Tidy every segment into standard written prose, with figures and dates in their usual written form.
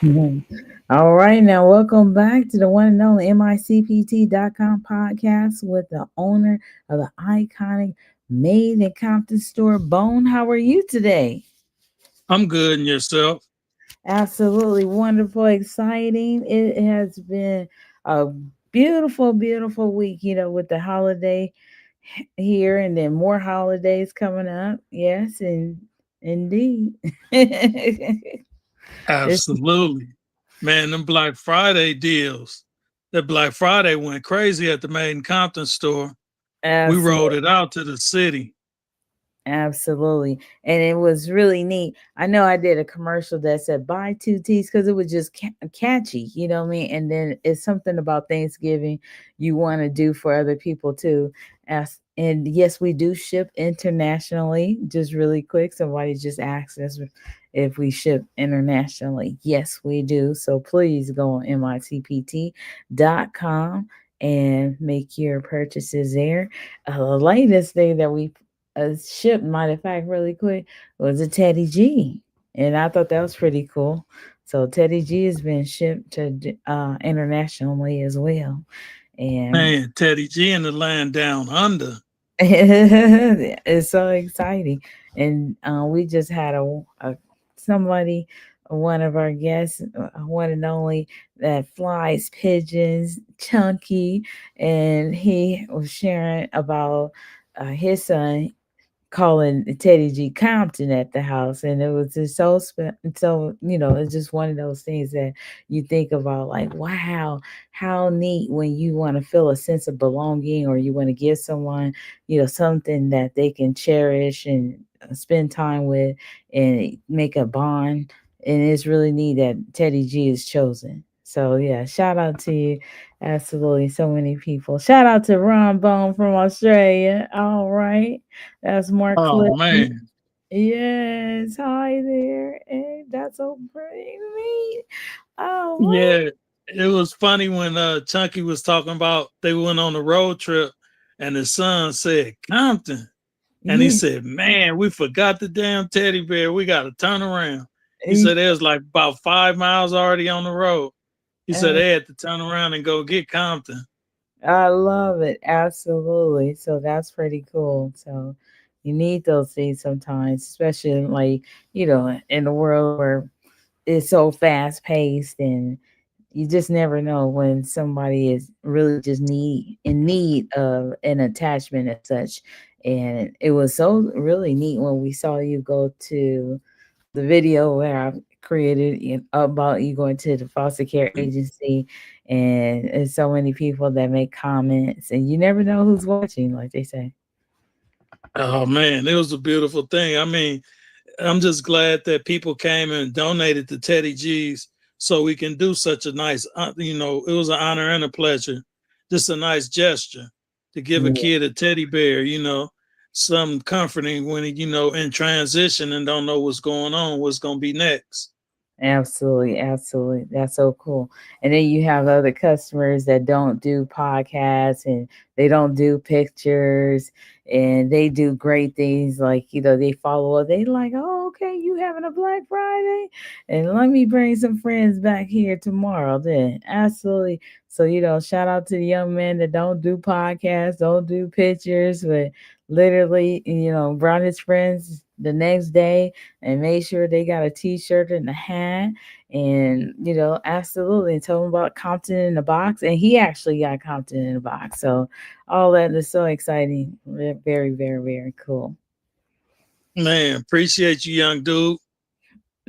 Mhm. All right, now welcome back to the one and only MICPT.com podcast with the owner of the iconic Made in Compton Store, Bone. How are you today? I'm good and yourself. Absolutely wonderful, exciting. It has been a beautiful, beautiful week, with the holiday here and then more holidays coming up. Yes, and indeed. It's Absolutely. Man, them Black Friday deals. That Black Friday went crazy at the Maiden Compton store. We rolled absolutely. it out to the city. Absolutely. And it was really neat. I know I did a commercial that said buy two teas because it was just catchy, you know what I mean? And then it's something about Thanksgiving you want to do for other people too. And yes, we do ship internationally. Just really quick, somebody just asked us if we ship internationally. Yes, we do. So please go on micpt.com and make your purchases there. The latest thing that we shipped, matter of fact, really quick, was a Teddy G. And I thought that was pretty cool. So Teddy G has been shipped to internationally as well. And Man, Teddy G in the land down under. it's so exciting. And we just had a somebody, one of our guests, one and only, that flies pigeons, Chunky, and he was sharing about his son calling Teddy G Compton at the house, and it was just so it's just one of those things that you think about, like, wow, how neat when you want to feel a sense of belonging, or you want to give someone something that they can cherish and spend time with and make a bond. And it's really neat that Teddy G is chosen. So yeah, shout out to you. Absolutely, so many people. Shout out to Ron Bone from Australia. All right. That's Mark Oh Clip. man. Yes, hi there. Hey, that's so pretty neat. Oh, what? Yeah. It was funny when Chunky was talking about they went on a road trip and his son said Compton. And he Yeah. said, man, we forgot the damn teddy bear. We got to turn around. He Yeah. said there was like about 5 miles already on the road. He said Uh, they had to turn around and go get Compton. I love it. Absolutely. So that's pretty cool. So you need those things sometimes, especially like, in the world where it's so fast paced, and you just never know when somebody is really just in need of an attachment as such. And it was so really neat when we saw you go to the video where I created about you going to the foster care agency, and there's so many people that make comments, and you never know who's watching, like they say. Oh man, it was a beautiful thing. I mean, I'm just glad that people came and donated to Teddy G's so we can do such a nice, it was an honor and a pleasure. Just a nice gesture to give a Yeah. kid a teddy bear, some comforting when he, in transition and don't know what's going on, what's going to be next. Absolutely, absolutely. That's so cool. And then you have other customers that don't do podcasts, and they don't do pictures, and they do great things, like, they follow up. They like, oh, okay, you having a Black Friday? And let me bring some friends back here tomorrow then. Absolutely. So, shout out to the young men that don't do podcasts, don't do pictures, but literally, brought his friends the next day and made sure they got a t-shirt and a hat, and absolutely told him about Compton in the box, and he actually got Compton in the box. So all that is so exciting. Very, very, very cool. Man, appreciate you, young dude.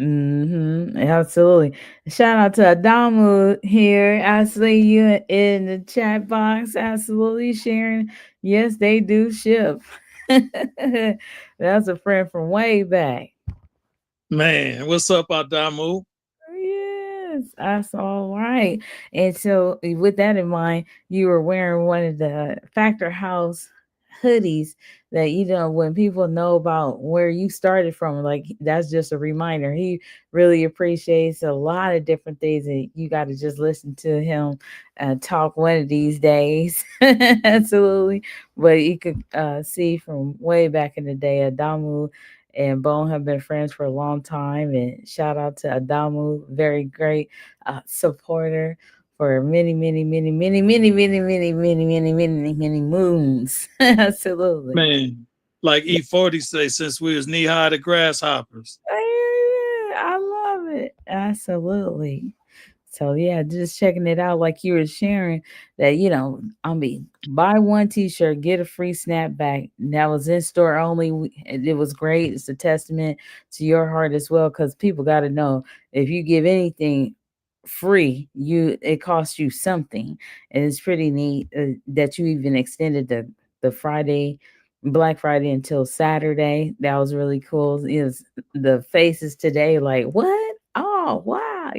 Absolutely. Shout out to Adamu here. I see you in the chat box. Absolutely sharing. Yes, they do ship. That's a friend from way back. Man, what's up, Adamu? Yes, that's all right. And so, with that in mind, you were wearing one of the Factor House hoodies that, when people know about where you started from, like, that's just a reminder. He really appreciates a lot of different things, and you got to just listen to him talk one of these days. Absolutely. But you could see from way back in the day, Adamu. and Bone have been friends for a long time. And shout out to Adamu, very great supporter for many, many, many, many, many, many, many, many, many, many, many moons. Absolutely. Man, like E40 say, since we was knee high to grasshoppers. I love it. Absolutely. So yeah, just checking it out like you were sharing that, I mean, buy one t-shirt, get a free snapback. That was in store only. It was great. It's a testament to your heart as well, because people got to know if you give anything free, it costs you something. And it's pretty neat that you even extended the Friday, Black Friday, until Saturday. That was really cool. Is the faces today like, what? Oh wow,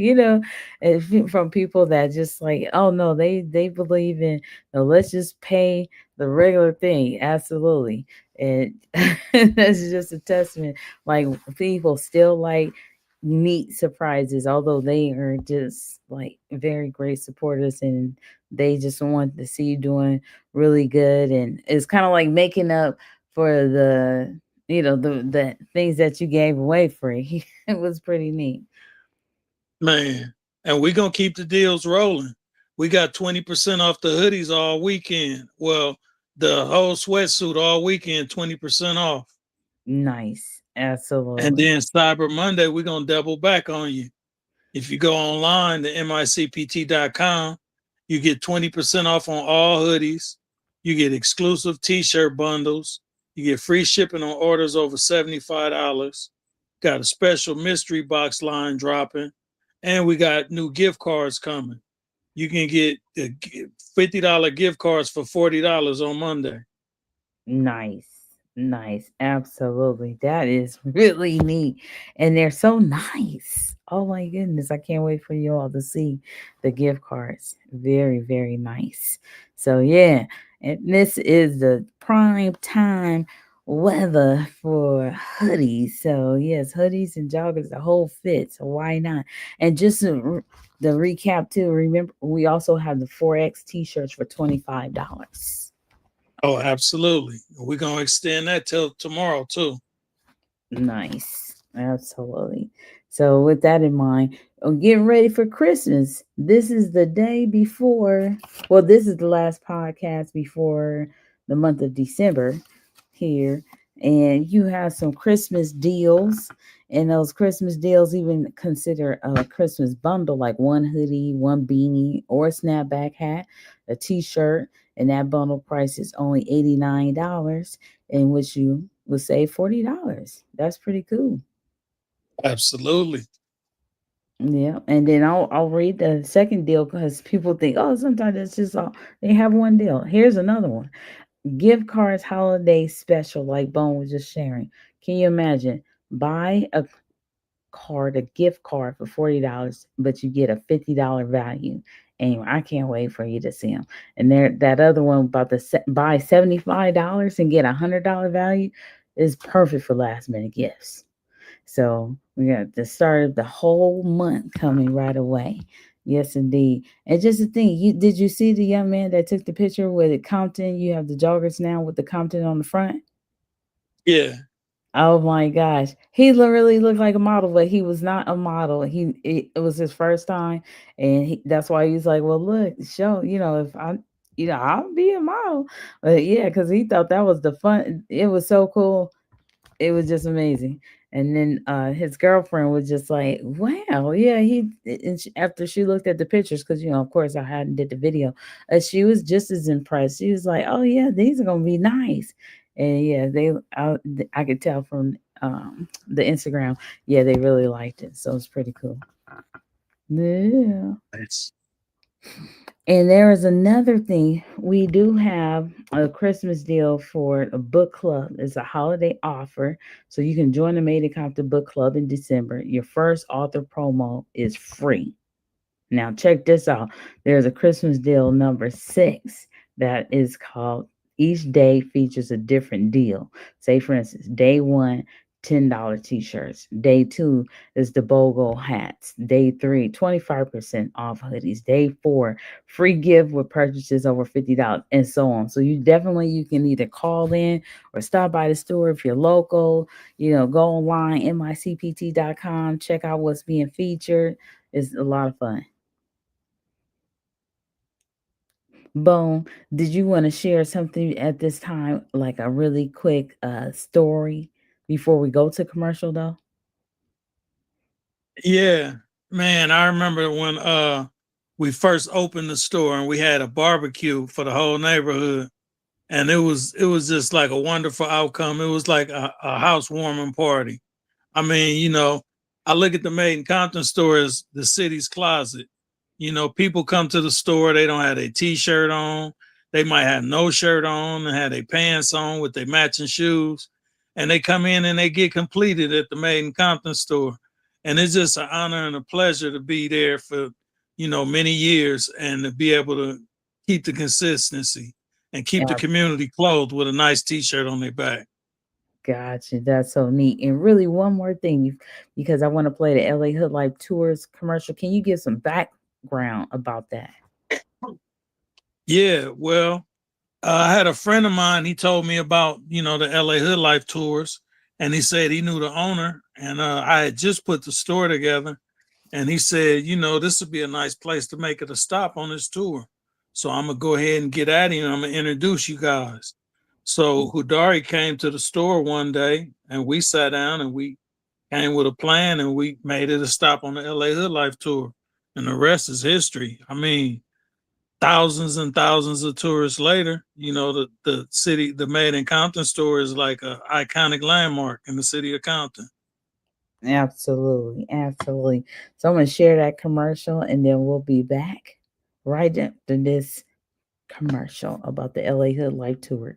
from people that just like, oh no, they believe in, no, let's just pay the regular thing. Absolutely. And that's just a testament. Like, people still like neat surprises, although they are just like very great supporters, and they just want to see you doing really good. And it's kind of like making up for the things that you gave away free. It was pretty neat. Man, and we gonna keep the deals rolling. We got 20% off the hoodies all weekend. Well, the whole sweatsuit all weekend, 20% off. Nice. And Absolutely. then Cyber Monday, we're gonna double back on you. If you go online to micpt.com, you get 20% off on all hoodies. You get exclusive t-shirt bundles. You get free shipping on orders over $75. Got a special mystery box line dropping. And we got new gift cards coming. You can get the $50 gift cards for $40 on Monday. Nice. Nice. Absolutely. That is really neat. And they're so nice. Oh my goodness. I can't wait for you all to see the gift cards. Very, very nice. So, yeah. And this is the prime time weather for hoodies. So, yes, hoodies and joggers, the whole fit. So, why not? And just the recap, too. Remember, we also have the 4X t shirts for $25. Oh, absolutely. We're gonna extend that till tomorrow too. Nice. Absolutely. So, with that in mind, getting ready for Christmas. This is the day before, well, this is the last podcast before the month of December here. And you have some Christmas deals. And those Christmas deals even consider a Christmas bundle, like one hoodie, one beanie, or a snapback hat, a t shirt. And that bundle price is only $89, in which you would save $40. That's pretty cool. Absolutely. Yeah, and then I'll read the second deal, because people think, oh, sometimes it's just all they have one deal. Here's another one: gift cards holiday special, like Bone was just sharing. Can you imagine? Buy a gift card for $40, but you get a $50 value. And I can't wait for you to see them. And there, that other one about the buy $75 and get $100 value is perfect for last minute gifts. So we got the start of the whole month coming right away. Yes, indeed. And just the thing, you see the young man that took the picture with it Compton? You have the joggers now with the Compton on the front. Yeah. Oh my gosh, he really looked like a model, but he was not a model. It was his first time, and that's why he was like, "Well, look, show if I'll be a model." But yeah, because he thought that was the fun. It was so cool. It was just amazing. And then his girlfriend was just like, "Wow, yeah." After she looked at the pictures, because of course, I hadn't did the video, she was just as impressed. She was like, "Oh yeah, these are gonna be nice." And yeah, I could tell from the Instagram, yeah, they really liked it. So it's pretty cool. Yeah. It's And there is another thing. We do have a Christmas deal for a book club. It's a holiday offer. So you can join the Made in Compton book club in December. Your first author promo is free. Now, check this out. There's a Christmas deal number 6 that is called Each Day Features a Different Deal. Say, for instance, day 1, $10 t-shirts. Day 2 is the BOGO hats. Day 3, 25% off hoodies. Day 4, free gift with purchases over $50 and so on. So you can either call in or stop by the store if you're local. Go online, micpt.com, check out what's being featured. It's a lot of fun. Bone, did you want to share something at this time, like a really quick story before we go to commercial though? Yeah, man, I remember when we first opened the store and we had a barbecue for the whole neighborhood, and it was just like a wonderful outcome. It was like a housewarming party. I mean, I look at the Made in Compton store as the city's closet. People come to the store, they don't have a t-shirt on. They might have no shirt on and have their pants on with their matching shoes. And they come in and they get completed at the Made in Compton store. And it's just an honor and a pleasure to be there for, many years and to be able to keep the consistency and keep the Yeah, community clothed with a nice t-shirt on their back. gotcha. That's so neat. And really, one more thing, because I want to play the LA Hood Life Tours commercial. Can you give some background about that? Yeah, well, I had a friend of mine. He told me about the LA Hood Life tours, and he said he knew the owner, and I had just put the store together, and he said, this would be a nice place to make it a stop on this tour. So I'm gonna go ahead and get at him. I'm gonna introduce you guys. So Hudari came to the store one day, and we sat down and we came with a plan, and we made it a stop on the LA Hood Life tour, and the rest is history. I mean, thousands and thousands of tourists later, the city, the Made in Compton store is like a iconic landmark in the city of Compton. Absolutely, absolutely. So I'm gonna share that commercial, and then we'll be back right after this commercial about the LA Hood Life Tours.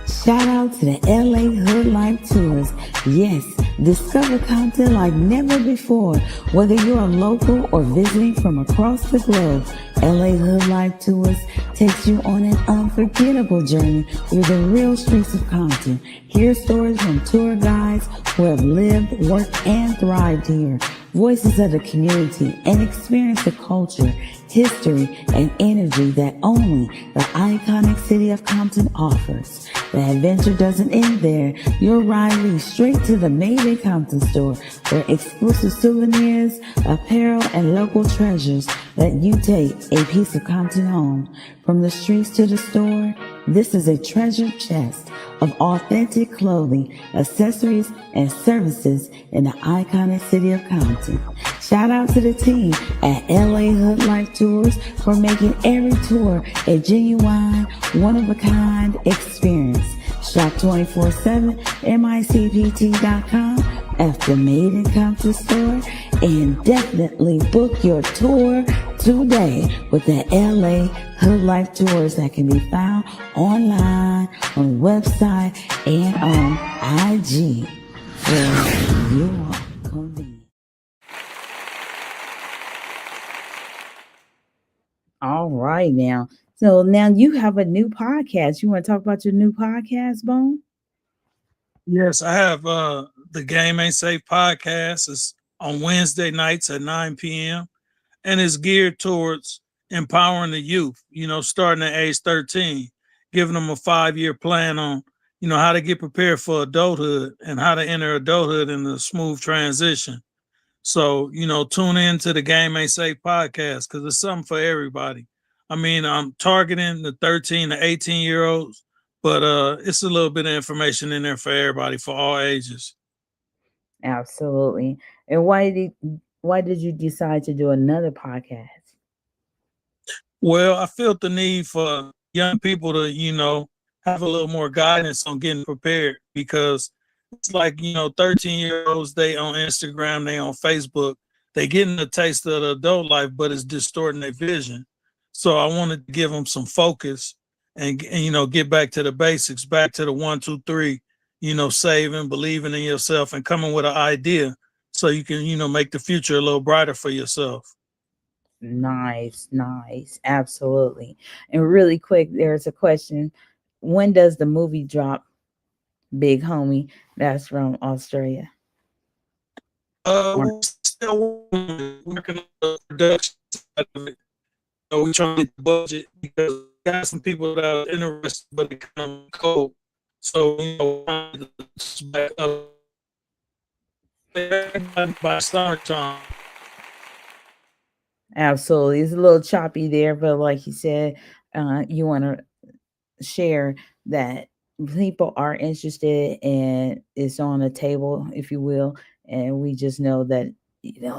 Shout out to the LA Hood Life Tours. Yes, discover content like never before. Whether you're a local or visiting from across the globe, LA Hood Life Tours takes you on an unforgettable journey through the real streets of Compton. Hear stories from tour guides who have lived, worked, and thrived here. Voices of the community, and experience the culture, history, and energy that only the iconic city of Compton offers. The adventure doesn't end there. Your ride leads straight to the Made in Compton store, where exclusive souvenirs, apparel, and local treasures let you take a piece of Compton home. From the streets to the store, this is a treasure chest of authentic clothing, accessories, and services in the iconic city of Compton. Shout out to the team at LA Hood Life Tours for making every tour a genuine, one-of-a-kind experience. Shop 24/7, micpt.com, at the Made in Compton store, and definitely book your tour today with the LA Hood Life Tours that can be found online, on the website, and on IG for your convenience. All right now. So now you have a new podcast. You want to talk about your new podcast, Bone? Yes, I have the Game Ain't Safe podcast. It's on Wednesday nights at 9 p.m. and it's geared towards empowering the youth, starting at age 13, giving them a 5-year plan on, how to get prepared for adulthood and how to enter adulthood in a smooth transition. So, tune in to the Game Ain't Safe podcast because it's something for everybody. I mean, I'm targeting the 13 to 18-year olds, but it's a little bit of information in there for everybody, for all ages. Absolutely. And why did you decide to do another podcast? Well, I felt the need for young people to, have a little more guidance on getting prepared because it's like, 13-year-olds, they on Instagram, they on Facebook, they getting a taste of the adult life, but it's distorting their vision. So I wanted to give them some focus and get back to the basics, back to the 1, 2, 3, saving, believing in yourself and coming with an idea so you can, make the future a little brighter for yourself. Nice, nice. Absolutely. And really quick, there's a question. When does the movie drop? big homie that's from Australia? Or We still working on the production side of it. We trying to get the budget because we got some people that are interested, but it kind of cold. So trying to back up everybody by summertime. absolutely, it's a little choppy there, but like you said, you want to share that people are interested and it's on the table, if you will. And we just know that,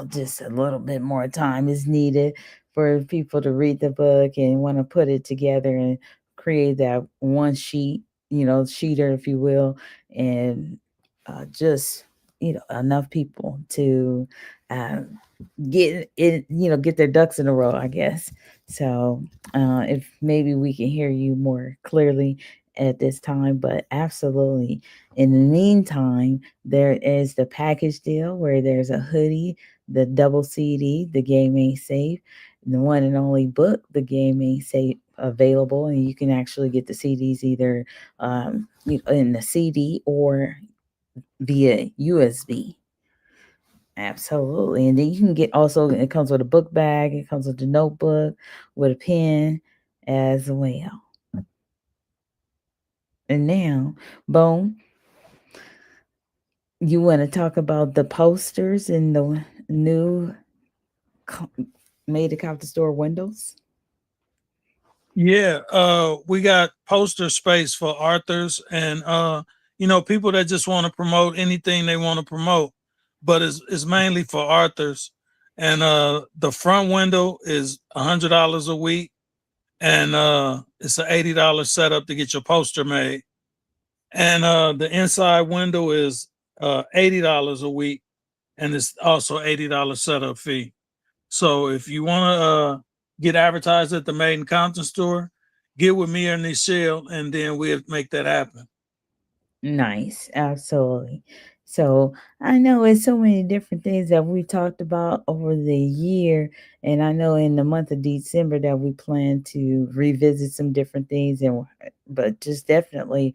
just a little bit more time is needed for people to read the book and want to put it together and create that one sheet, sheeter, if you will. And just, enough people to uh, get it, get their ducks in a row, I guess. So, if maybe we can hear you more clearly at this time, but absolutely. In the meantime, there is the package deal where there's a hoodie, the double CD, The Game Ain't Safe, the one and only book, The Game Ain't Safe, available, and you can actually get the CDs either in the CD or via USB. Absolutely. And then you can get also, it comes with a book bag, it comes with a notebook, with a pen as well. And now, Bone, you want to talk about the posters in the new co- made to Compton Store windows? Yeah, we got poster space for authors and people that just want to promote anything they want to promote, but it's mainly for authors. And the front window is $100 a week, and it's an $80 setup to get your poster made. And the inside window is $80 a week, and it's also $80 setup fee. So if you want to get advertised at the Made in Compton store, get with me or Nichelle, and then we'll make that happen. Nice, absolutely. So I know it's so many different things that we talked about over the year, and I know in the month of December that we plan to revisit some different things, and but just definitely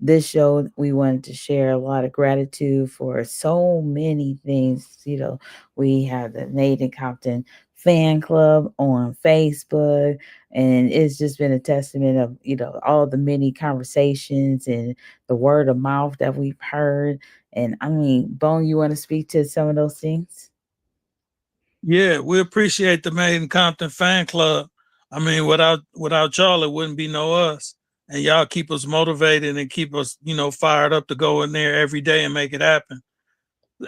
this show we wanted to share a lot of gratitude for so many things. We have the Nathan Compton fan club on Facebook, and it's just been a testament of all the many conversations and the word of mouth that we've heard. And I mean, Bone, you want to speak to some of those things? Yeah, we appreciate the Made in Compton fan club. I mean, without y'all, it wouldn't be no us. And y'all keep us motivated and keep us, fired up to go in there every day and make it happen.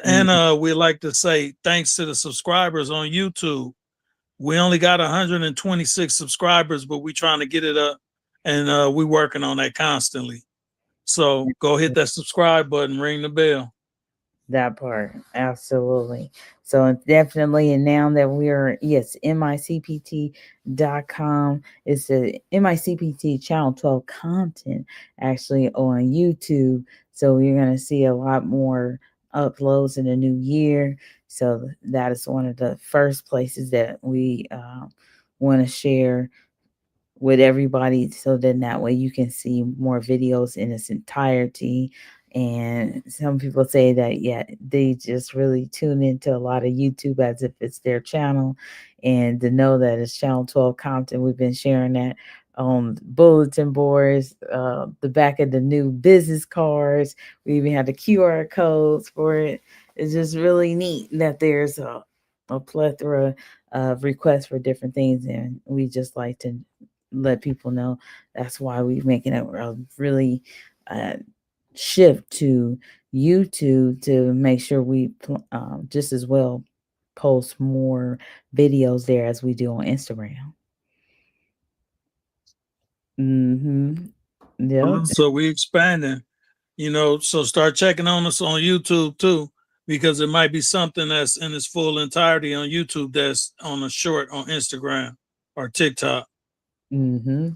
And Mm, we like to say thanks to the subscribers on YouTube. We only got 126 subscribers, but we trying to get it up, and we working on that constantly. So go hit that subscribe button, ring the bell. that part, absolutely. So definitely, and now that we're, yes, micpt.com, it's the MICPT channel 12 content actually on YouTube. So you're going to see a lot more uploads in the new year. So that is one of the first places that we want to share with everybody, so then that way you can see more videos in its entirety. And some people say that, yeah, they just really tune into a lot of YouTube as if it's their channel. And to know that it's channel 12 Compton, we've been sharing that on bulletin boards, the back of the new business cards. We even had the QR codes for it. It's just really neat that there's a plethora of requests for different things, and we just like to let people know that's why we're making a really uh, shift to YouTube to make sure we just as well post more videos there as we do on Instagram. Mm-hmm. Yep. So we expanding, so start checking on us on YouTube too, because it might be something that's in its full entirety on YouTube that's on a short on Instagram or TikTok. Mm-hmm.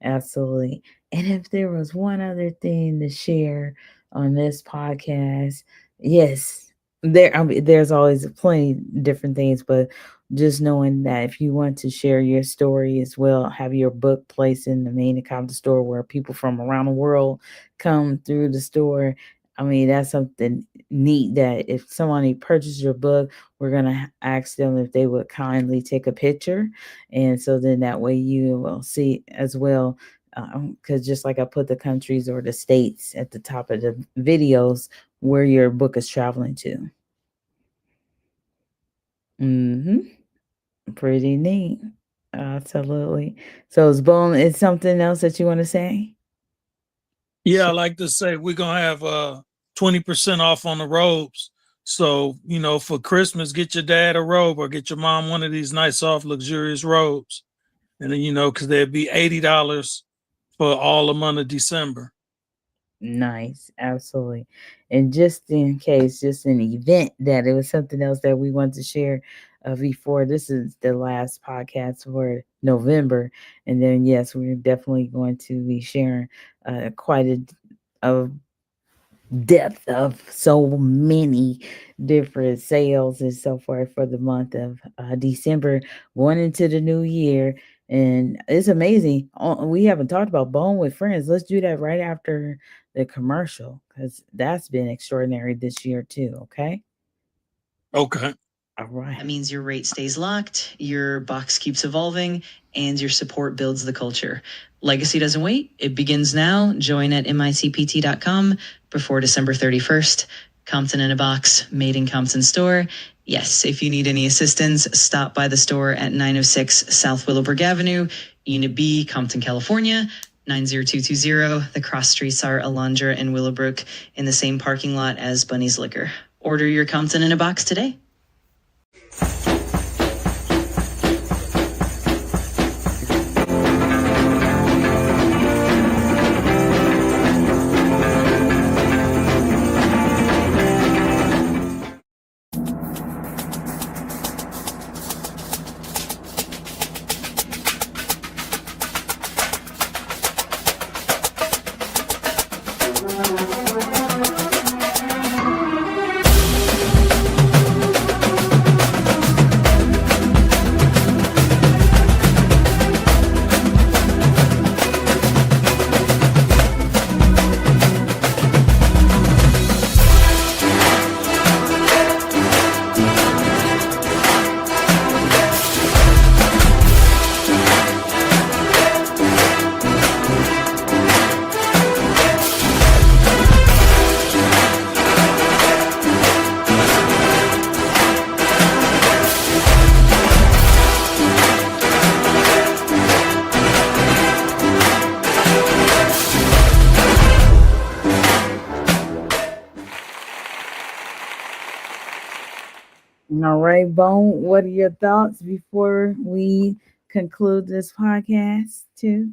Absolutely. And if there was one other thing to share on this podcast, yes, there's always plenty different things, but just knowing that if you want to share your story as well, have your book placed in the main Compton store where people from around the world come through the store. I mean, that's something neat that if somebody purchases your book, we're going to ask them if they would kindly take a picture. And so then that way you will see as well. Because just like I put the countries or the states at the top of the videos where your book is traveling to. Mm-hmm. Pretty neat. Absolutely. So is bone is something else that you want to say? Yeah, I like to say we're gonna have 20% off on the robes. So, for Christmas, get your dad a robe or get your mom one of these nice, soft, luxurious robes. And then, because there'd be $80 for all the month of December. Nice, absolutely. And just in case, just an event that it was something else that we want to share before this is the last podcast for November. And then, yes, we're definitely going to be sharing quite a depth of so many different sales and so forth for the month of December, going into the new year. And it's amazing. We haven't talked about Bone with Friends. Let's do that right after the commercial because that's been extraordinary this year, too. Okay. Okay. All right. That means your rate stays locked, your box keeps evolving, and your support builds the culture. Legacy doesn't wait. It begins now. Join at micpt.com before December 31st. Compton in a box, made in Compton Store. Yes, if you need any assistance, stop by the store at 906 South Willowbrook Avenue, Unit B, Compton, California, 90220. The cross streets are Alondra and Willowbrook in the same parking lot as Bunny's Liquor. Order your Compton in a box today. All right, Bone, what are your thoughts before we conclude this podcast, too?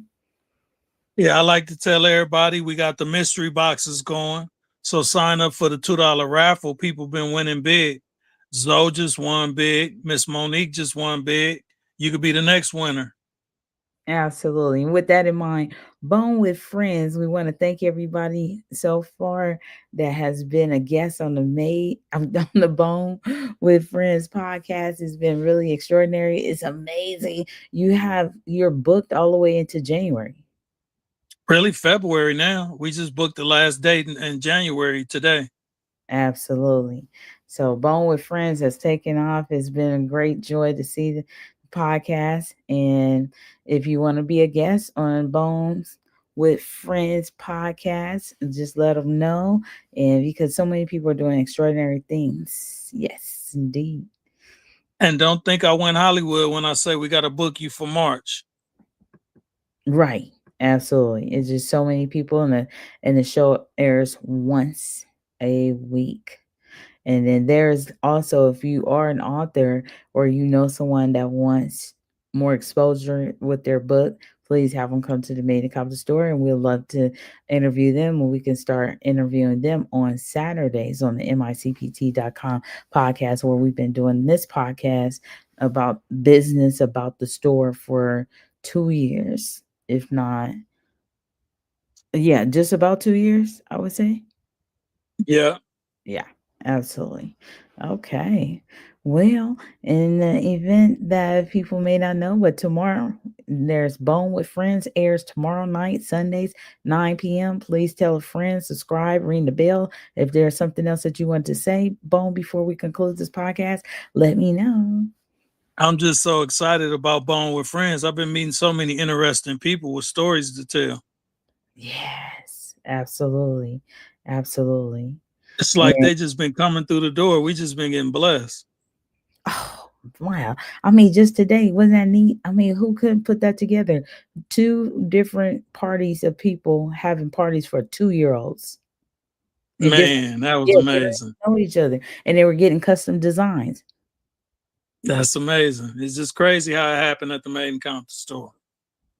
Yeah, I like to tell everybody we got the mystery boxes going. So sign up for the $2 raffle. People been winning big. Zoe just won big. Miss Monique just won big. You could be the next winner. Absolutely. And with that in mind, Bone with Friends, we want to thank everybody so far that has been a guest on the Made on the Bone with Friends podcast. It's been really extraordinary. It's amazing. You're booked all the way into January. Really, February now. We just booked the last date in January today. Absolutely. So Bone with Friends has taken off. It's been a great joy to see the podcast. And if you want to be a guest on Bones with Friends podcast, just let them know. And because so many people are doing extraordinary things. Yes, indeed. And don't think I went Hollywood when I say we got to book you for March. Right. Absolutely. It's just so many people and the show airs once a week. And then there's also, if you are an author or you know someone that wants more exposure with their book, please have them come to the Made in Compton store and we'd love to interview them. And we can start interviewing them on Saturdays on the micpt.com podcast, where we've been doing this podcast about business, about the store for 2 years, if not, yeah, just about 2 years, I would say. Yeah. Yeah, absolutely. Okay. Well, in the event that people may not know, but tomorrow there's Bone with Friends airs tomorrow night, Sundays, 9 p.m. Please tell a friend, subscribe, ring the bell. If there's something else that you want to say, Bone, before we conclude this podcast, let me know. I'm just so excited about Bone with Friends. I've been meeting so many interesting people with stories to tell. Yes, absolutely. Absolutely. It's like And they just been coming through the door. We just been getting blessed. oh, wow. I mean, just today, wasn't that neat? I mean, who could put that together? Two different parties of people having parties for 2-year-olds in different, Man, that was yeah, they amazing. don't know each other, and they were getting custom designs. That's amazing. It's just crazy how it happened at the main Compton store.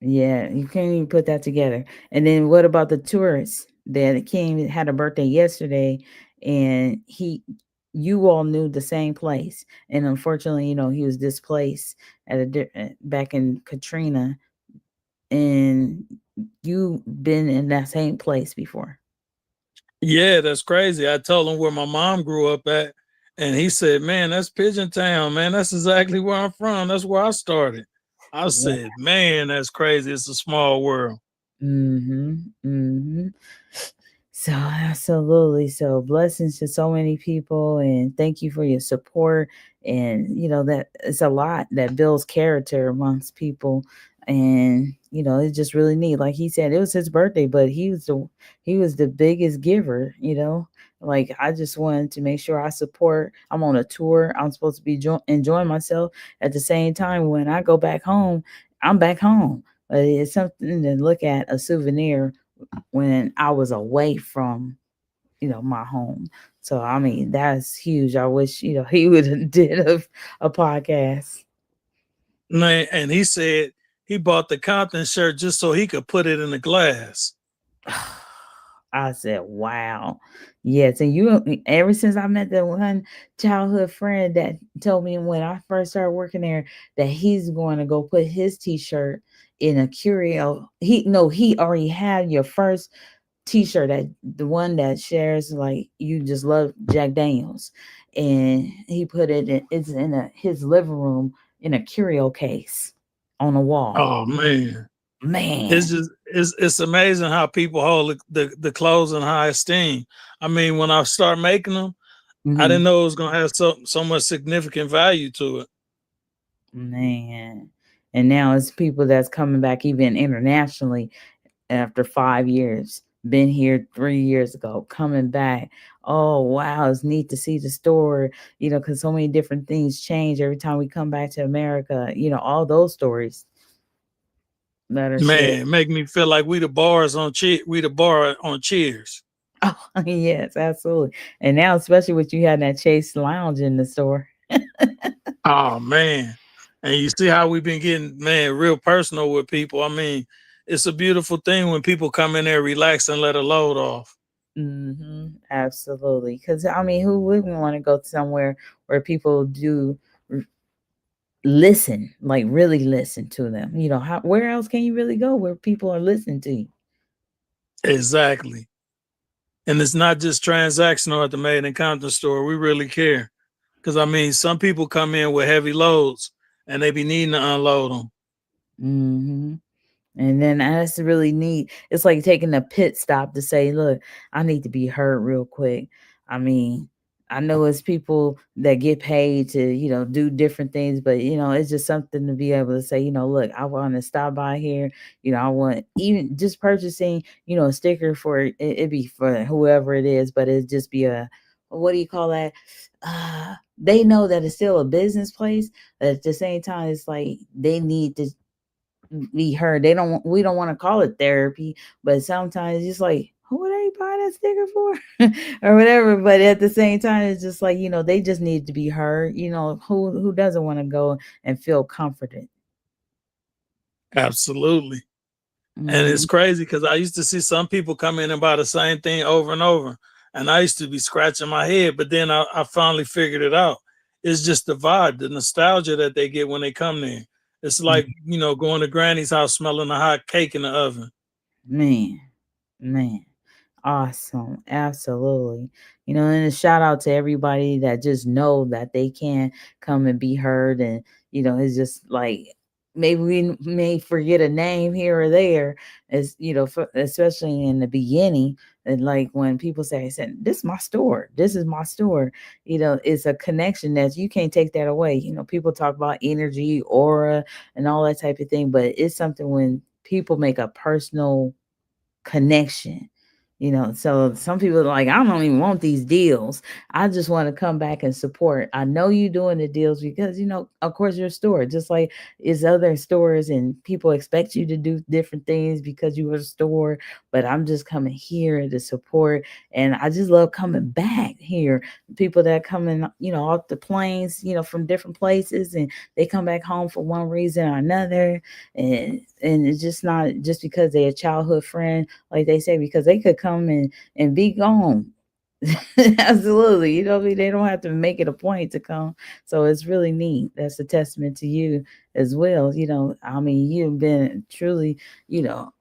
Yeah, you can't even put that together. And then what about the tourists that came had a birthday yesterday, and you all knew the same place, and unfortunately, he was displaced at back in Katrina, and you been in that same place before. Yeah, that's crazy. I told him where my mom grew up at, and he said, "Man, that's Pigeon Town, man. That's exactly where I'm from. That's where I started." I Yeah. said, "Man, that's crazy. It's a small world." Mm-hmm. Mm-hmm. So absolutely. So blessings to so many people, and thank you for your support. And that it's a lot that builds character amongst people. And it's just really neat. Like he said, it was his birthday, but he was the biggest giver. Like I just wanted to make sure I support. I'm on a tour. I'm supposed to be enjoying myself. At the same time, when I go back home, I'm back home. But it's something to look at, a souvenir when I was away from, my home. So I mean, that's huge. I wish, he would have did a podcast. Man, and he said he bought the Compton shirt just so he could put it in the glass. I said, wow. Yes. And ever since I met that one childhood friend that told me when I first started working there that he's going to go put his t-shirt in a curio. He already had your first t-shirt, that the one that shares like you just love Jack Daniels, and he put it's in his living room in a curio case on a wall. Oh man. It's Man. just it's amazing how people hold the clothes in high esteem. I mean, when I start making them, I didn't Hmm. know it was gonna have so much significant value to it. Man. And now it's people that's coming back even internationally after 5 years. Been here 3 years ago, coming back. Oh wow, it's neat to see the store, because so many different things change every time we come back to America. All those stories that are shared. Man, make me feel like we the bar on Cheers. Oh, yes, absolutely. And now, especially with you having that Chase Lounge in the store. Oh man. And you see how we've been getting, man, real personal with people. I mean, it's a beautiful thing when people come in there, relax, and let a load off. Absolutely. Because I mean, who wouldn't want to go somewhere where people do listen, like really listen to them? Where else can you really go where people are listening to you? Exactly. And it's not just transactional at the Made in Compton store. We really care. Because I mean, some people come in with heavy loads and they be needing to unload them. Hmm. And then that's really neat. It's like taking a pit stop to say, look, I need to be heard real quick. I mean, I know it's people that get paid to, do different things, but it's just something to be able to say, look, I want to stop by here. I want even just purchasing, a sticker for it be for whoever it is, but it just be what do you call that? They know that it's still a business place, but at the same time, it's like they need to be heard. We don't want to call it therapy, but sometimes it's just like, who would they buy that sticker for? Or whatever. But at the same time, it's just like, they just need to be heard. Who doesn't want to go and feel comforted? Absolutely. And it's Mm-hmm. crazy because I used to see some people come in and buy the same thing over and over. And I used to be scratching my head, but then I finally figured it out. It's just the vibe, the nostalgia that they get when they come there. It's like, going to Granny's house smelling a hot cake in the oven. Man, man. Awesome. Absolutely. And a shout out to everybody that just know that they can come and be heard. And, it's just like maybe we may forget a name here or there, as, especially in the beginning. And like when people say, this is my store, this is my store, it's a connection that you can't take that away. People talk about energy, aura, and all that type of thing, but it's something when people make a personal connection. So some people are like, I don't even want these deals. I just want to come back and support. I know you doing the deals because, of course, your store, just like is other stores, and people expect you to do different things because you are a store. But I'm just coming here to support. And I just love coming back here. People that come in, off the planes, from different places, and they come back home for one reason or another. And it's just not just because they're a childhood friend, like they say, because they could come and be gone. Absolutely. What I mean? They don't have to make it a point to come. So it's really neat. That's a testament to you as well. I mean, you've been truly, you know,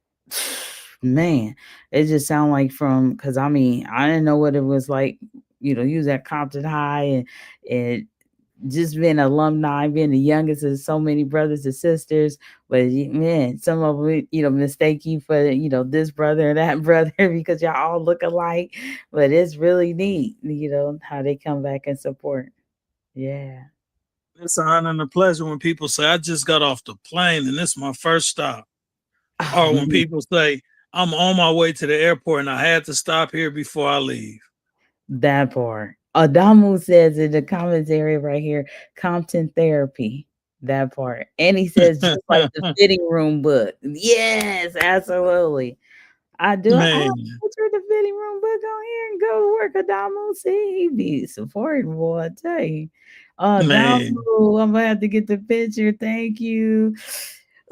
man, it just sound like from, because I mean, I didn't know what it was like, you was at Compton High, and just being alumni, being the youngest of so many brothers and sisters. But man, some of them, mistake you for, this brother or that brother because y'all all look alike. But it's really neat, how they come back and support. Yeah. It's an honor and a pleasure when people say, I just got off the plane and this is my first stop. Oh, Or when man, people say, I'm on my way to the airport and I had to stop here before I leave. that part. Adamu says in the commentary right here, Compton therapy. That part. And he says, just like the fitting room book. Yes, absolutely. I do. I have Man, a picture of the fitting room book on here and go to work. Adamu, see, he be supporting, boy. I tell you. man, Adamu, I'm gonna have to get the picture. Thank you.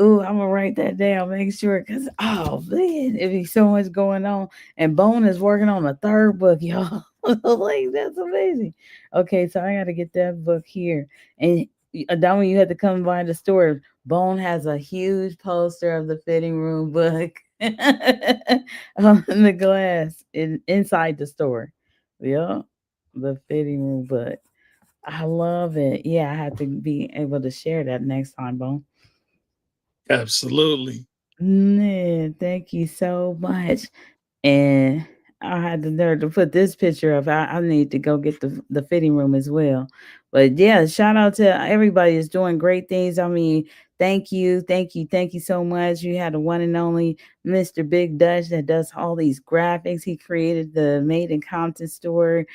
Ooh, I'm gonna write that down. Make sure, cause oh man, it be so much going on. And Bone is working on a third book, y'all. Like that's amazing. Okay, so I gotta get that book here. And Adamu, you had to come by the store. Bone has a huge poster of the fitting room book on the glass inside the store. Yeah, the fitting room book. I love it. Yeah, I have to be able to share that next time, Bone. absolutely. Man, thank you so much. And I had the nerve to put this picture up. I need to go get the fitting room as well. But yeah, shout out to everybody that's doing great things. I mean, thank you, thank you, thank you so much. You had the one and only Mr. Big Dutch that does all these graphics. He created the Made in Compton store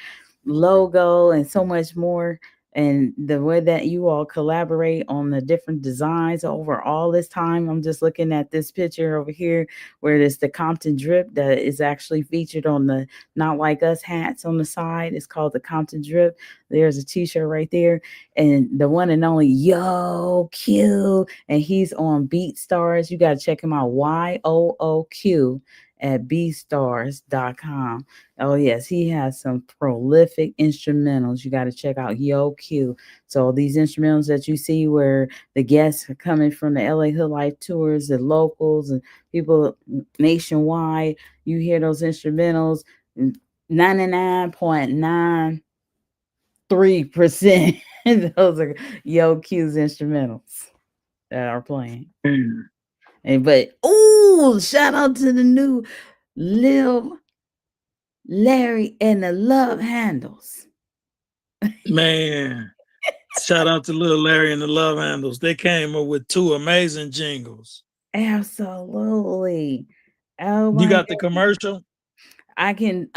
logo and so much more. And the way that you all collaborate on the different designs over all this time. I'm just looking at this picture over here where it's the Compton drip that is actually featured on the Not Like Us hats on the side. It's called the Compton drip. There's a t-shirt right there. And the one and only Yo Q. And he's on BeatStars. You got to check him out. YOOQ at beatstars.com. Oh yes, he has some prolific instrumentals. You got to check out Yo Q. So these instrumentals that you see where the guests are coming from the LA Hood Life tours, the locals and people nationwide, you hear those instrumentals. 99.93% those are Yo Q's instrumentals that are playing. Mm. And but oh, shout out to the new Lil Larry and the Love Handles. Man, shout out to Little Larry and the Love Handles. They came up with two amazing jingles. Absolutely. Oh You my got the god. commercial? I can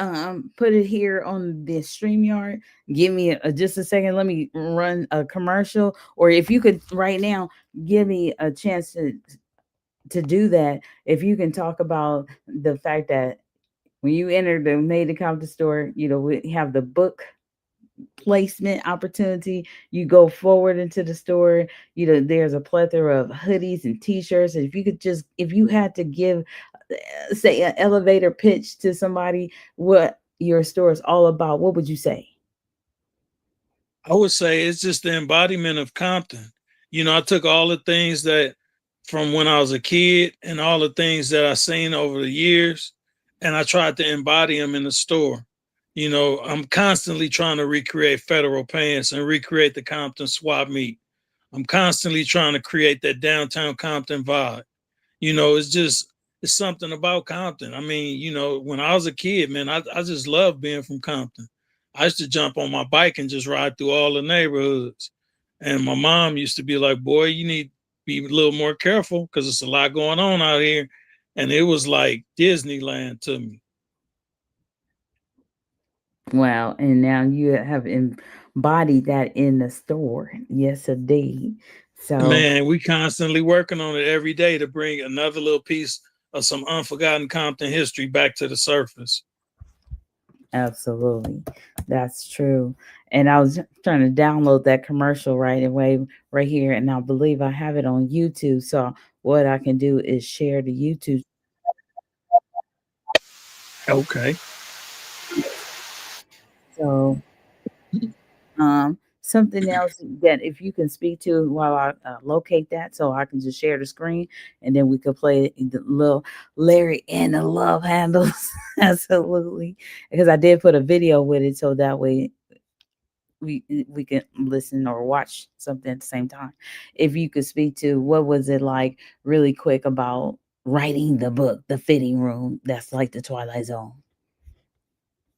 put it here on the StreamYard. Give me just a second. Let me run a commercial. Or if you could right now give me a chance to do that. If you can talk about the fact that when you enter the Made in Compton store, we have the book placement opportunity. You go forward into the store, there's a plethora of hoodies and t-shirts. And if you had to give, say, an elevator pitch to somebody, what your store is all about, what would you say? I would say it's just the embodiment of Compton. I took all the things that from when I was a kid and all the things that I seen over the years, and I tried to embody them in the store. You know, I'm constantly trying to recreate Federal Pants and recreate the Compton swap meet. I'm constantly trying to create that downtown Compton vibe. You know, it's something about Compton. I mean, you know, when I was a kid, man, I just loved being from Compton. I used to jump on my bike and just ride through all the neighborhoods. And my mom used to be like, boy, you need to be a little more careful because there's a lot going on out here. And it was like Disneyland to me. Wow, and now you have embodied that in the store. Yes, indeed. So Man, we constantly working on it every day to bring another little piece of some unforgotten Compton history back to the surface. absolutely, that's true. And I was trying to download that commercial right away, right here, and I believe I have it on YouTube. So what I can do is share the YouTube. Okay. So something else that if you can speak to while I locate that, so I can just share the screen, and then we could play the little Larry and the love handles. Absolutely, because I did put a video with it, so that way we can listen or watch something at the same time. If you could speak to what was it like, really quick, about writing the book, The Fitting Room, that's like the Twilight Zone.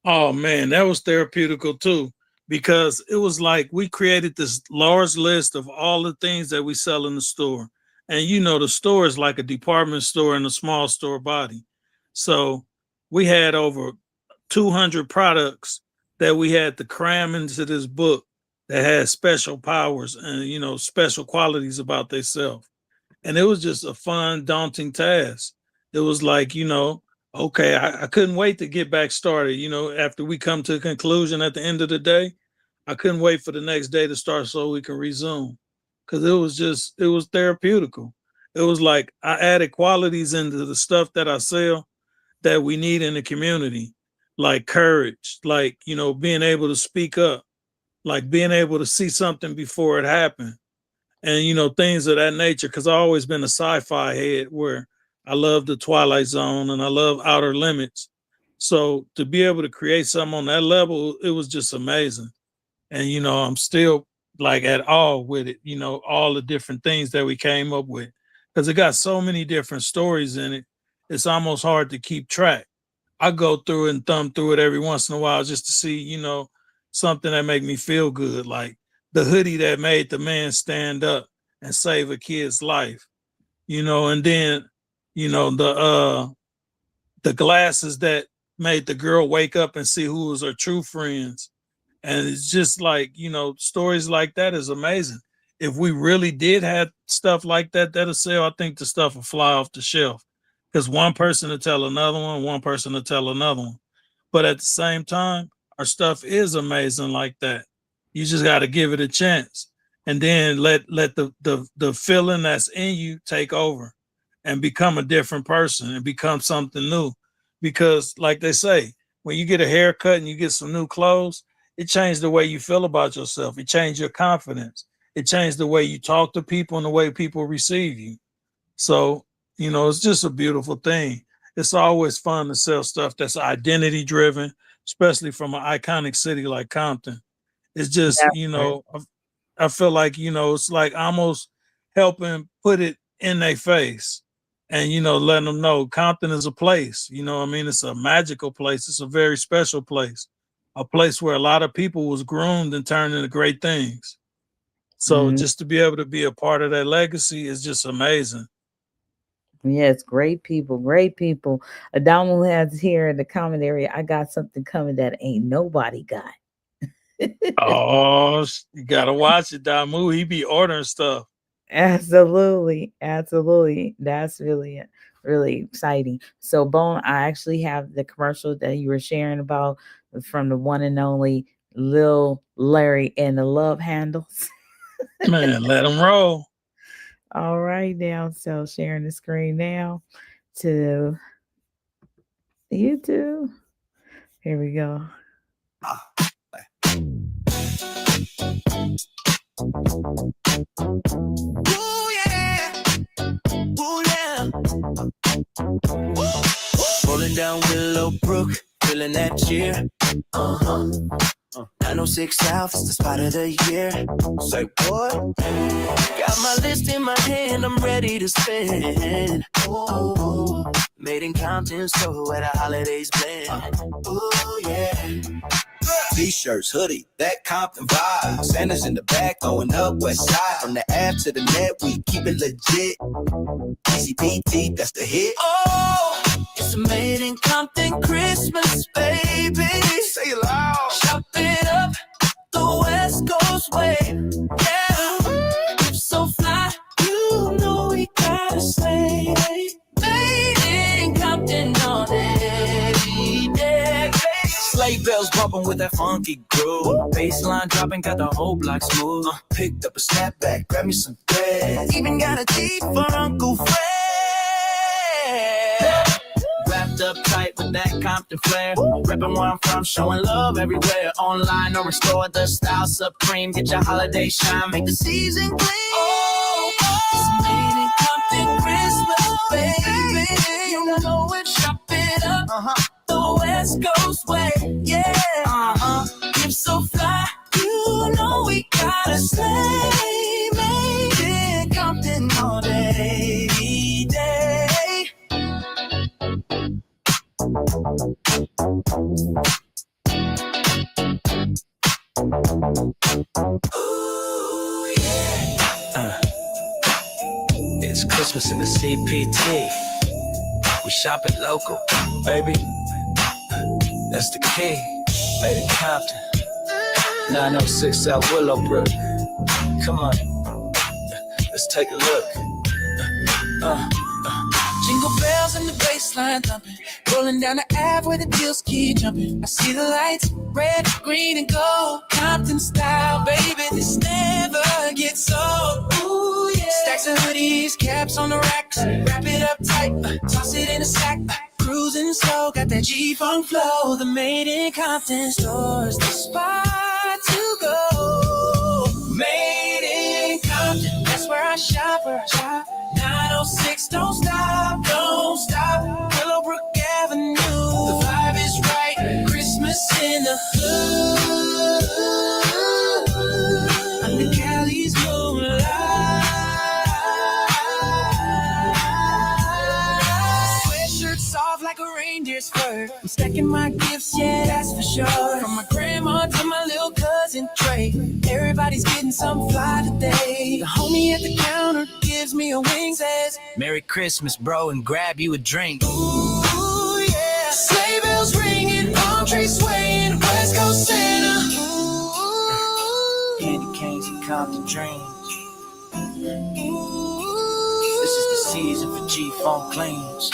Oh man, that was therapeutical too, because it was like we created this large list of all the things that we sell in the store. And you know, the store is like a department store in a small store body. So we had over 200 products that we had to cram into this book that had special powers and, you know, special qualities about themselves. And it was just a fun, daunting task. It was like, you know, okay, I couldn't wait to get back started. You know, after we come to a conclusion at the end of the day, I couldn't wait for the next day to start so we can resume. Cause it was therapeutical. It was like I added qualities into the stuff that I sell that we need in the community, like courage, like, you know, being able to speak up, like being able to see something before it happened, and you know, things of that nature, because I've always been a sci-fi head where I love the Twilight Zone and I love Outer Limits. So to be able to create something on that level, it was just amazing. And you know, I'm still like at awe with it, you know, all the different things that we came up with, because it got so many different stories in it, it's almost hard to keep track. I go through it and thumb through it every once in a while just to see, you know, something that make me feel good, like the hoodie that made the man stand up and save a kid's life, you know, and then, you know, the glasses that made the girl wake up and see who was her true friends. And it's just like, you know, stories like that is amazing. If we really did have stuff like that that'll sell, I think the stuff will fly off the shelf. Because one person to tell another one person to tell another one. But at the same time, our stuff is amazing like that. You just got to give it a chance, and then let the feeling that's in you take over, and become a different person and become something new. Because, like they say, when you get a haircut and you get some new clothes, it changed the way you feel about yourself. It changed your confidence. It changed the way you talk to people and the way people receive you. So, you know, it's just a beautiful thing. It's always fun to sell stuff that's identity driven, especially from an iconic city like Compton. It's just, That's you right. know, I feel like, you know, it's like almost helping put it in their face and, you know, letting them know Compton is a place. You know what I mean? It's a magical place. It's a very special place, a place where a lot of people was groomed and turned into great things. So Mhm. just to be able to be a part of that legacy is just amazing. Yes, great people, great people. Adamu has here in the comment area, I got something coming that ain't nobody got. Oh, you gotta watch it, Damu. He be ordering stuff. Absolutely, absolutely. That's really, really exciting. So, Bone, I actually have the commercial that you were sharing about from the one and only Lil Larry and the Love Handles. Man, let him roll. All right, now, so sharing the screen now to YouTube. Here we go. Ooh, yeah. Ooh, yeah. Ooh. Rolling down Willowbrook, feeling that cheer. 906 South is the spot of the year. Say what? Got my list in my hand, I'm ready to spend. Ooh, made in Compton Store where the holidays blend. Ooh, yeah. T-shirts, hoodie, that Compton vibe. Santa's in the back, going up west side. From the app to the net, we keep it legit. Easy PT, that's the hit. Oh, it's a made in Compton Christmas, baby. Say it loud. Shop it up the West Coast way. Yeah, it's so fly, you know we gotta say, made in Compton all day. Yeah. Sleigh bells bumping with that funky groove. Baseline dropping, got the whole block smooth. Picked up a snapback, grab me some bread. Even got a G for Uncle Fred. Wrapped up tight with that Compton flair. Reppin' where I'm from, showing love everywhere. Online or in store, the style supreme. Get your holiday shine, make the season gleam. Oh, it's made in Compton Christmas, baby. You know it, shop it up. The West Coast way, yeah. Gifts so fly, you know we gotta say, made in Compton all day. Ooh, yeah. It's Christmas in the CPT. We shop it local, baby. That's the key. Made in Compton. 906 South Willowbrook. Come on, let's take a look. Jingle bells and the bassline thumping. Rolling down the Ave where the deals keep jumping. I see the lights, red, green, and gold. Compton style, baby, this never gets old. Ooh, yeah. Stacks of hoodies, caps on the racks. Wrap it up tight, toss it in a sack. Cruising slow, got that G-Funk flow. The made in Compton Store's the spot to go. Made in Compton, that's where I shop. 906, don't stop, don't stop. Willowbrook Avenue, the vibe is right. Christmas in the hood, under Cali's moonlight. Sweatshirts off like a reindeer's fur. I'm stacking my gifts, yeah, that's for sure. From my grandma to my little cousin Trey, everybody's getting some fly today. The homie at the counter gives me a wing, says, Merry Christmas, bro, and grab you a drink. Ooh, yeah. Sleigh bells ringing, palm trees swaying, West Coast Santa. Ooh, candy canes and Compton dreams. Ooh, this is the season for G-Funk cleans.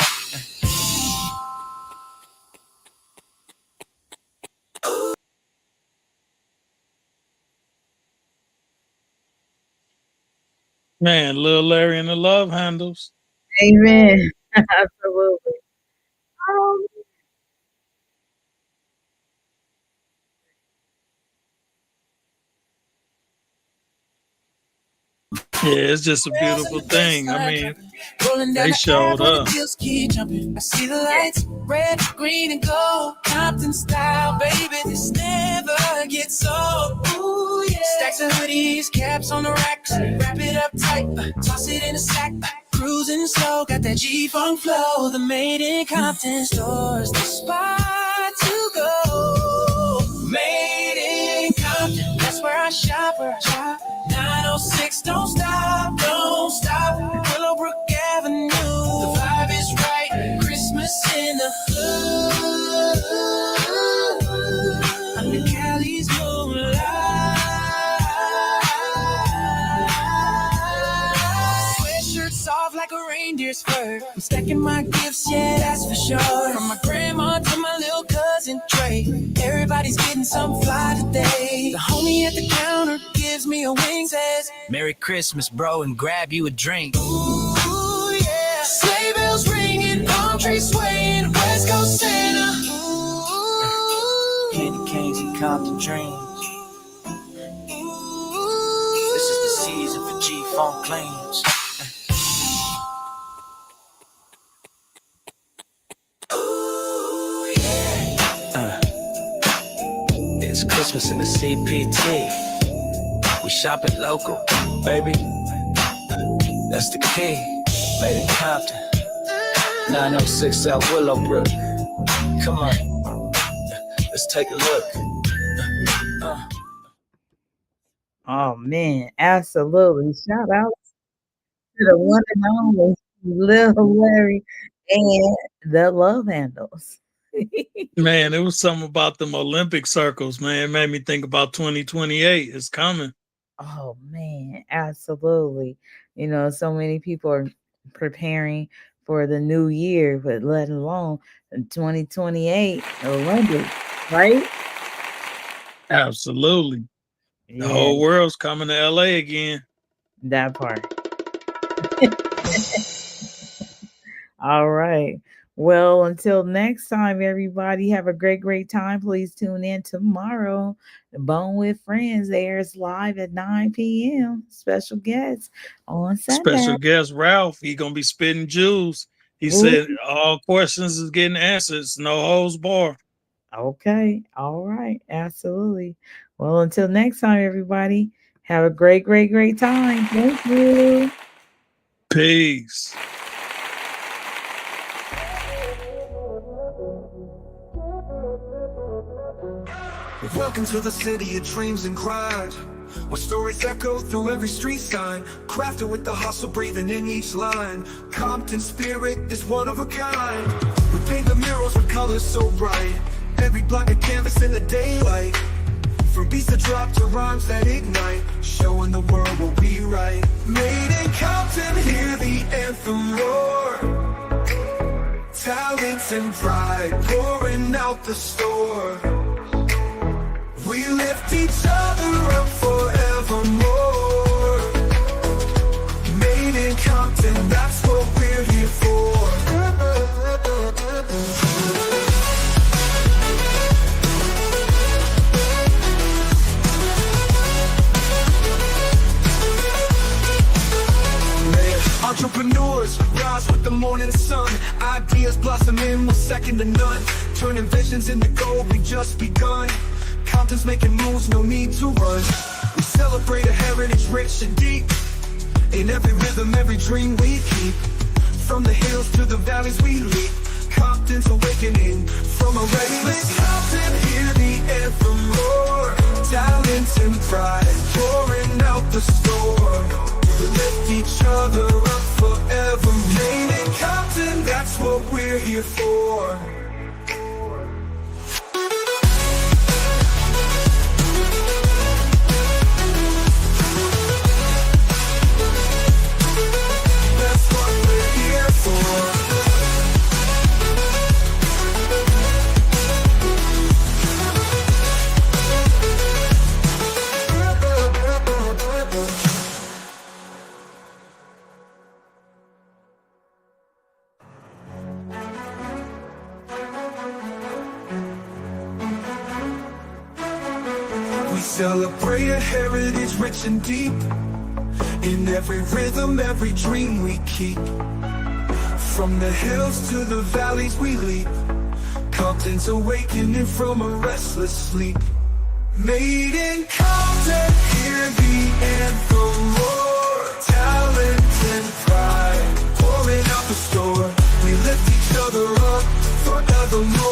Man, Lil Larry and the Love Handles. Amen. Absolutely. Um, Yeah, it's just a beautiful thing. I mean, they showed up. I see the lights, red, green, and gold. Compton style, baby, this never gets old. Ooh, yeah. Stacks of hoodies, caps on the racks. Wrap it up tight, toss it in a sack. Cruising slow, got that G-Funk flow. The made in Compton Store's the spot to go. Made in Compton, that's where I shop. 906, don't stop, don't stop. Willowbrook Avenue, the vibe is right. Christmas in the hood, under Cali's moonlight. Sweatshirts off like a reindeer's fur. I'm stacking my gifts, yeah, that's for sure. From my grandma to my little cousin Trey, everybody's getting some fly today. The homie at the counter gives me a wing, says, Merry Christmas, bro, and grab you a drink. Ooh, yeah. Sleigh bells ringing, palm trees swaying, West Coast Santa. Ooh, candy canes and Compton dreams. Ooh, this is the season for G-Funk cleans. Ooh. Christmas in the CPT. We shopping local, baby. That's the key. Made in Compton. 906 South Willowbrook. Come on, let's take a look. Oh man, absolutely. Shout out to the one and only Lil Larry and the Love Handles. Man, it was something about them Olympic circles, man. It made me think about 2028. It's coming. Oh man, absolutely. You know, so many people are preparing for the new year, but let alone 2028 Olympics, right? Absolutely. The Yeah, whole world's coming to LA again. that part. All right. Well, until next time, everybody, have a great time. Please tune in tomorrow. The Bone with Friends airs live at 9 p.m. Special guests on Special Sunday. guest Ralph, he gonna be spitting jewels. He Ooh. said all questions is getting answers, no holds bar. Okay. All right. Absolutely. Well, until next time, everybody, have a great time. Thank you. Peace. Welcome to the city of dreams and grind, where stories echo through every street sign, crafted with the hustle breathing in each line. Compton spirit is one of a kind. We paint the murals with colors so bright, every block a canvas in the daylight. From beats that drop to rhymes that ignite, showing the world what we write. Made in Compton, hear the anthem roar. Talents and pride pouring out the store. We lift each other up forevermore. Made in Compton, that's what we're here for. Entrepreneurs rise with the morning sun. Ideas blossoming with second to none. Turning visions into gold, we just begun. Compton's making moves, no need to run. We celebrate a heritage rich and deep. In every rhythm, every dream we keep. From the hills to the valleys we leap. Compton's awakening from a restless Compton, hear the anthem roar. Talent and pride pouring out the store. We lift each other up forever. Made in Compton, that's what we're here for. That's what we're here for. We celebrate a heritage rich and deep. In every rhythm, every dream we keep. From the hills to the valleys we leap. Compton's awakening from a restless sleep. Made in Compton, hear the anthem roar. Talent and pride pouring out the store. We lift each other up forevermore.